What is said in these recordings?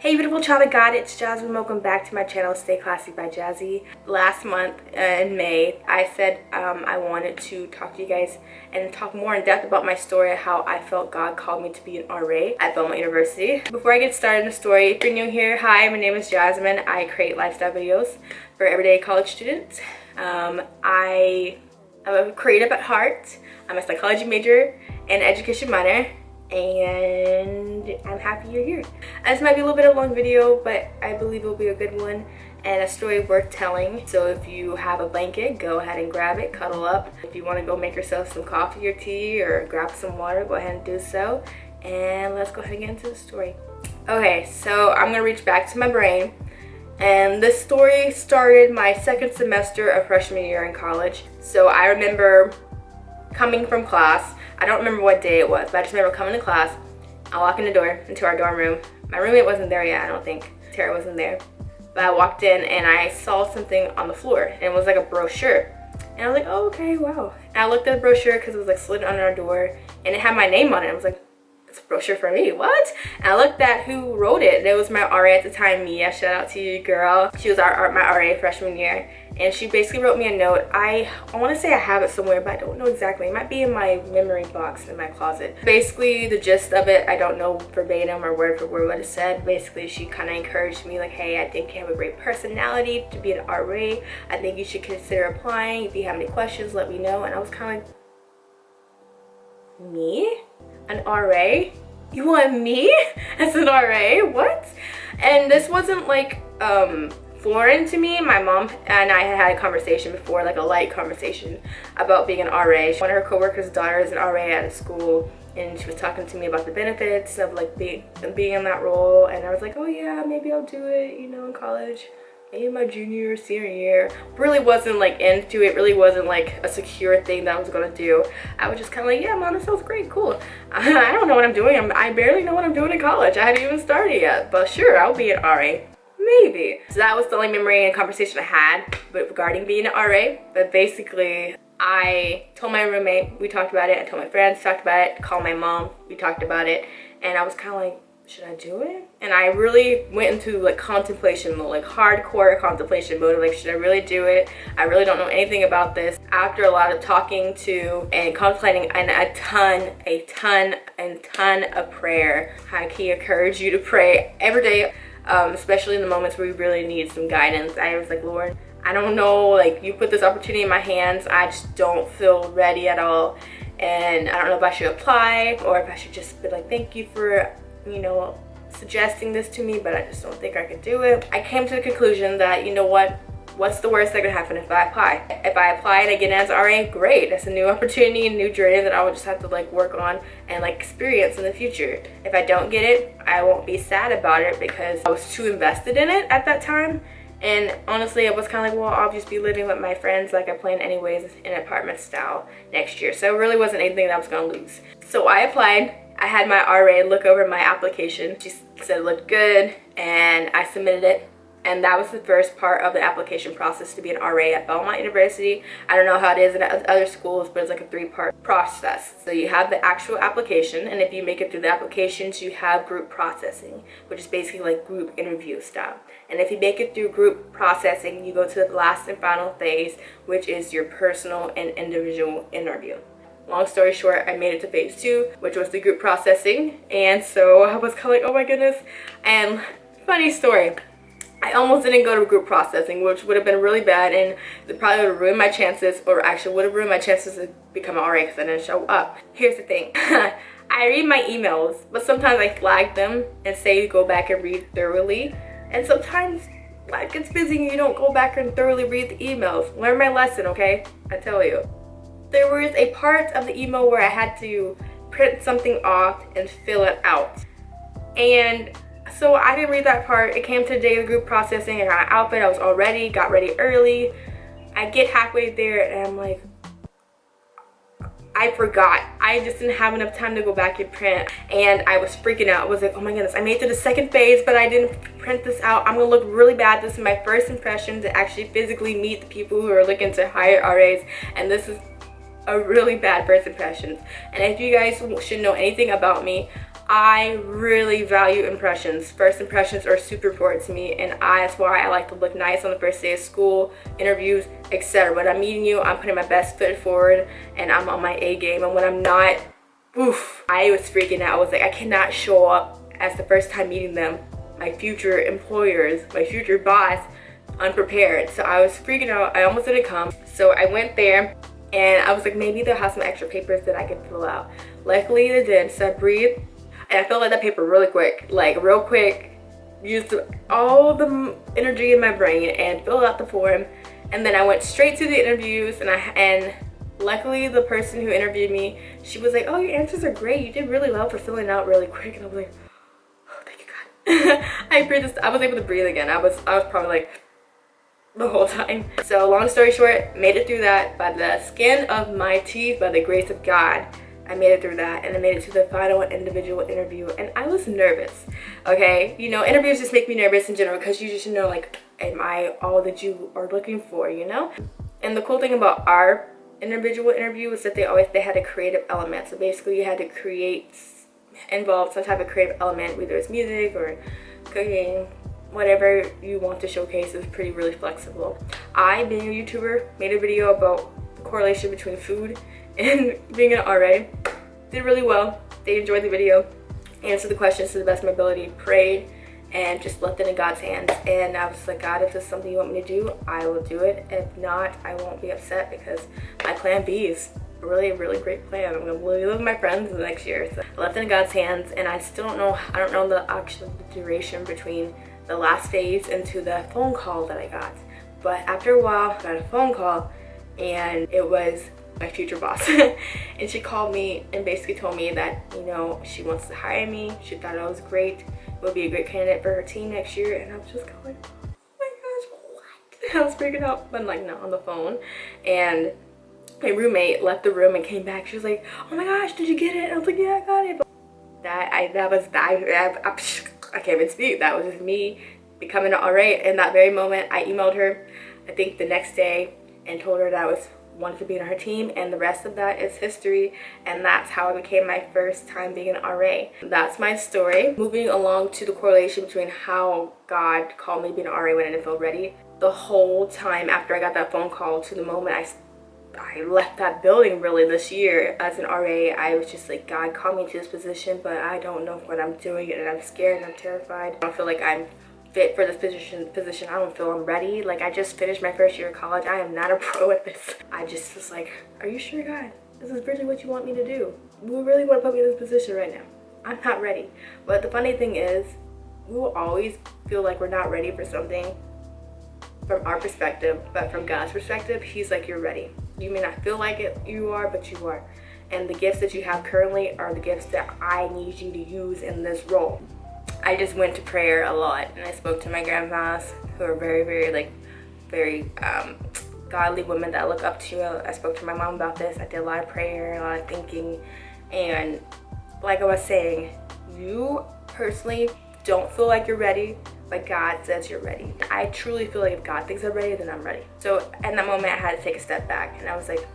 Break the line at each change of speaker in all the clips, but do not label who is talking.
Hey beautiful child of God, it's Jasmine. Welcome back to my channel, Stay Classy by Jazzy. Last month in May, I said I wanted to talk to you guys and talk more in depth about my story, how I felt God called me to be an RA at Belmont University. Before I get started in the story, if you're new here, hi, my name is Jasmine. I create lifestyle videos for everyday college students. I'm a creative at heart. I'm a psychology major and education minor, and I'm happy you're here. This might be a little bit of a long video, but I believe it'll be a good one and a story worth telling. So if you have a blanket, go ahead and grab it, cuddle up. If you want to go make yourself some coffee or tea or grab some water, go ahead and do so. And let's go ahead and get into the story. Okay, so I'm gonna reach back to my brain. And this story started my second semester of freshman year in college. So I remember coming from class. I don't remember what day it was, but I just remember coming to class. I walk in the door into our dorm room. My roommate wasn't there yet, I don't think. Tara wasn't there. But I walked in and I saw something on the floor, and it was like a brochure. And I was like, oh, okay, wow. And I looked at the brochure because it was like slid under our door, and it had my name on it. I was like, it's a brochure for me, what? And I looked at who wrote it. It was my RA at the time, Mia. Shout out to you, girl. She was my RA freshman year. And she basically wrote me a note. I want to say I have it somewhere, but I don't know exactly. It might be in my memory box in my closet. Basically, the gist of it, I don't know verbatim or word for word what it said. Basically, she kind of encouraged me like, hey, I think you have a great personality to be an RA. I think you should consider applying. If you have any questions, let me know. And I was kind of like, me? An RA? You want me as an RA? What? And this wasn't like foreign to me. My mom and I had a conversation before, like a light conversation about being an RA. One of her coworkers' daughter is an RA at a school, and she was talking to me about the benefits of like being in that role. And I was like, oh yeah, maybe I'll do it, you know, in college. Maybe my junior or senior year. Really wasn't like into it, really wasn't like a secure thing that I was gonna do. I was just kind of like, yeah, mom, that sounds great, cool. I don't know what I'm doing. I barely know what I'm doing in college. I hadn't even started yet, but sure, I'll be an RA. Maybe. So that was the only memory and conversation I had regarding being an RA. But basically, I told my roommate, we talked about it. I told my friends, talked about it. Called my mom, we talked about it. And I was kind of like, should I do it? And I really went into like contemplation mode, like hardcore contemplation mode. Like, should I really do it? I really don't know anything about this. After a lot of talking to and contemplating and a ton of prayer, I can encourage you to pray every day. Especially in the moments where we really need some guidance. I was like, Lord, I don't know, like you put this opportunity in my hands. I just don't feel ready at all. And I don't know if I should apply or if I should just be like, thank you for, you know, suggesting this to me, but I just don't think I could do it. I came to the conclusion that, you know what's the worst that could happen if I apply? If I apply and I get in as RA, great. That's a new opportunity, a new journey that I would just have to like work on and like experience in the future. If I don't get it, I won't be sad about it because I was too invested in it at that time. And honestly, I was kind of like, well, I'll just be living with my friends like I planned anyways in an apartment style next year. So it really wasn't anything that I was gonna lose. So I applied. I had my RA look over my application. She said it looked good, and I submitted it. And that was the first part of the application process to be an RA at Belmont University. I don't know how it is in other schools, but it's like a 3-part process. So you have the actual application, and if you make it through the applications, you have group processing, which is basically like group interview style. And if you make it through group processing, you go to the last and final phase, which is your personal and individual interview. Long story short, I made it to phase 2, which was the group processing. And so I was kind of like, oh my goodness. And funny story, I almost didn't go to group processing, which would have been really bad, and it probably would have ruined my chances, or actually would have ruined my chances to become an RA because I didn't show up. Here's the thing. I read my emails, but sometimes I flag them and say go back and read thoroughly. And sometimes life gets busy and you don't go back and thoroughly read the emails. Learn my lesson, okay? I tell you. There was a part of the email where I had to print something off and fill it out. And so I didn't read that part. It came to the day of the group processing. I got an outfit. I was all ready, got ready early. I get halfway there and I'm like, I forgot. I just didn't have enough time to go back and print. And I was freaking out. I was like, oh my goodness, I made it to the second phase, but I didn't print this out. I'm gonna look really bad. This is my first impression to actually physically meet the people who are looking to hire RAs. And this is a really bad first impression. And if you guys should know anything about me, I really value impressions. First impressions are super important to me, and that's why I like to look nice on the first day of school, interviews, etc. When I'm meeting you, I'm putting my best foot forward and I'm on my A game. And when I'm not, oof, I was freaking out. I was like, I cannot show up as the first time meeting them, my future employers, my future boss, unprepared. So I was freaking out. I almost didn't come. So I went there and I was like, maybe they'll have some extra papers that I could fill out. Luckily they did. So I breathed and I filled out that paper really quick, like real quick, used all the energy in my brain and filled out the form. And then I went straight to the interviews, and luckily the person who interviewed me, she was like, oh, your answers are great. You did really well for filling out really quick. And I was like, oh, thank you, God. I was able to breathe again. I was probably like the whole time. So long story short, made it through that by the skin of my teeth, by the grace of God. I made it through that, and I made it to the final individual interview, and I was nervous. Okay, you know, interviews just make me nervous in general because you just know, like, am I all that you are looking for, you know? And the cool thing about our individual interview was that they had a creative element. So basically you had to involve some type of creative element, whether it's music or cooking, whatever you want to showcase is really flexible. I, being a YouTuber, made a video about the correlation between food and being an RA. Did really well. They enjoyed the video, answered the questions to the best of my ability, prayed, and just left it in God's hands. And I was like, God, if this is something you want me to do, I will do it. If not, I won't be upset because my plan B is a really great plan. I'm gonna live with my friends next year. So I left it in God's hands, and I still don't know, I don't know the actual duration between the last phase into the phone call that I got. But after a while, I got a phone call, and it was my future boss. And she called me and basically told me that, you know, she wants to hire me. She thought I was great, would be a great candidate for her team next year. And I was just kind of like, oh my gosh, what? I was freaking out, but like, not on the phone. And my roommate left the room and came back. She was like, oh my gosh, did you get it? And I was like, yeah, I got it. But I can't even speak. That was just me becoming an RA. In that very moment, I emailed her, I think the next day, and told her that I wanted to be on her team, and the rest of that is history. And that's how I became my first time being an RA. That's my story. Moving along to the correlation between how God called me to be an RA when I didn't feel ready. The whole time after I got that phone call to the moment I left that building really this year as an RA, I was just like, God called me to this position, but I don't know what I'm doing, and I'm scared and I'm terrified. I don't feel like I'm fit for this position. I don't feel I'm ready. Like, I just finished my first year of college. I am not a pro at this. I just was like, are you sure, God? This is really what you want me to do? You really want to put me in this position right now? I'm not ready. But the funny thing is, we will always feel like we're not ready for something from our perspective, but from God's perspective, He's like, you're ready. You may not feel like it, you are, but you are. And the gifts that you have currently are the gifts that I need you to use in this role. I just went to prayer a lot, and I spoke to my grandmas, who are very godly women that I look up to. I spoke to my mom about this. I did a lot of prayer, a lot of thinking, and like I was saying, you personally don't feel like you're ready, but God says you're ready. I truly feel like if God thinks I'm ready, then I'm ready. So in that moment, I had to take a step back, and I was like,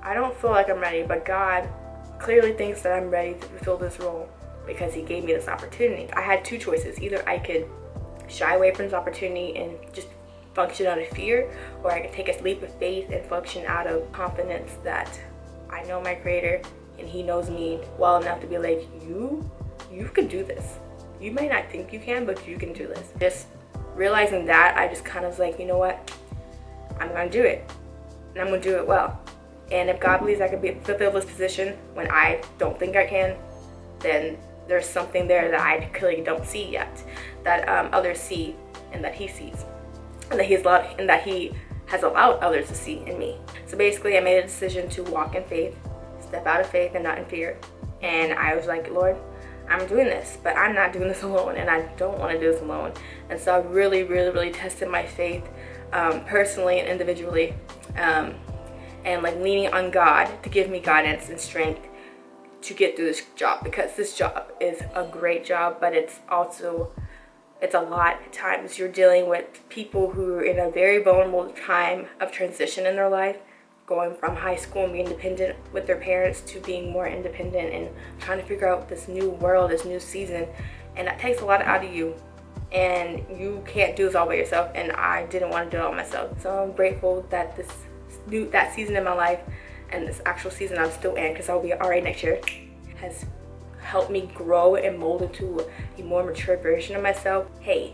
I don't feel like I'm ready, but God clearly thinks that I'm ready to fulfill this role because He gave me this opportunity. I had two choices. Either I could shy away from this opportunity and just function out of fear, or I could take a leap of faith and function out of confidence that I know my Creator and He knows me well enough to be like, you can do this. You may not think you can, but you can do this. Just realizing that, I just kind of was like, you know what? I'm gonna do it, and I'm gonna do it well. And if God believes I can fulfill this position when I don't think I can, then there's something there that I clearly don't see yet, that others see and that He sees, and that He has allowed others to see in me. So basically, I made a decision to walk in faith, step out of faith and not in fear. And I was like, Lord, I'm doing this, but I'm not doing this alone, and I don't want to do this alone. And so I really tested my faith personally and individually, and like leaning on God to give me guidance and strength to get through this job, because this job is a great job, but it's a lot at times. You're dealing with people who are in a very vulnerable time of transition in their life, going from high school and being dependent with their parents to being more independent and trying to figure out this new world, this new season. And that takes a lot out of you. And you can't do this all by yourself, and I didn't want to do it all myself. So I'm grateful that that season in my life, and this actual season I'm still in, because I'll be alright next year, has helped me grow and mold into a more mature version of myself. Hey,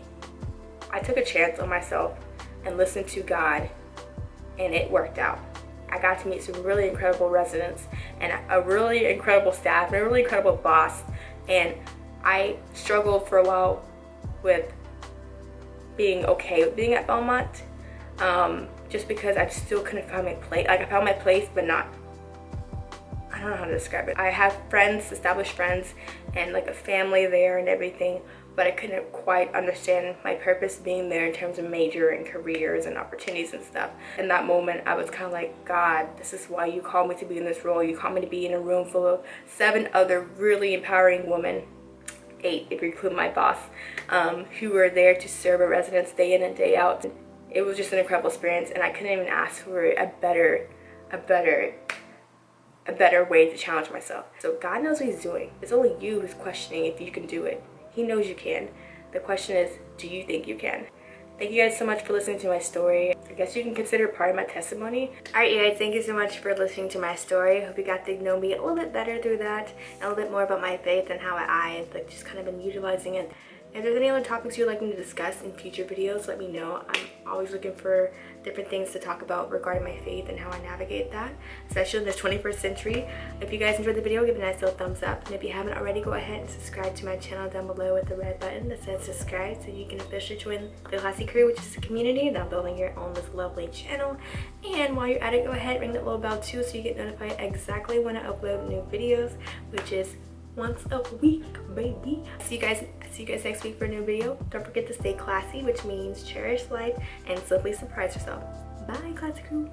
I took a chance on myself and listened to God, and it worked out. I got to meet some really incredible residents and a really incredible staff and a really incredible boss, and I struggled for a while with being okay with being at Belmont, just because I still couldn't find my place. Like, I found my place, but not, I don't know how to describe it. I have friends, established friends, and like a family there and everything, but I couldn't quite understand my purpose being there in terms of major and careers and opportunities and stuff. In that moment, I was kind of like, God, this is why you called me to be in this role. You called me to be in a room full of 7 other really empowering women, 8 if you include my boss, who were there to serve our residents day in and day out. It was just an incredible experience, and I couldn't even ask for a better way to challenge myself. So God knows what he's doing. It's only you who's questioning if you can do it. He knows you can. The question is, do you think you can? Thank you guys so much for listening to my story. I guess you can consider it part of my testimony. Alright, you guys, thank you so much for listening to my story. Hope you got to know me a little bit better through that, and a little bit more about my faith and how I like just kind of been utilizing it. If there's any other topics you'd like me to discuss in future videos, let me know. I'm always looking for different things to talk about regarding my faith and how I navigate that, especially in this 21st century. If you guys enjoyed the video, give it a nice little thumbs up. And if you haven't already, go ahead and subscribe to my channel down below with the red button that says subscribe, so you can officially join the Classy crew, which is a community now building your own this lovely channel. And while you're at it, go ahead and ring that little bell too, so you get notified exactly when I upload new videos, which is once a week, baby. See you guys next week for a new video. Don't forget to stay classy, which means cherish life and simply surprise yourself. Bye, Classy crew.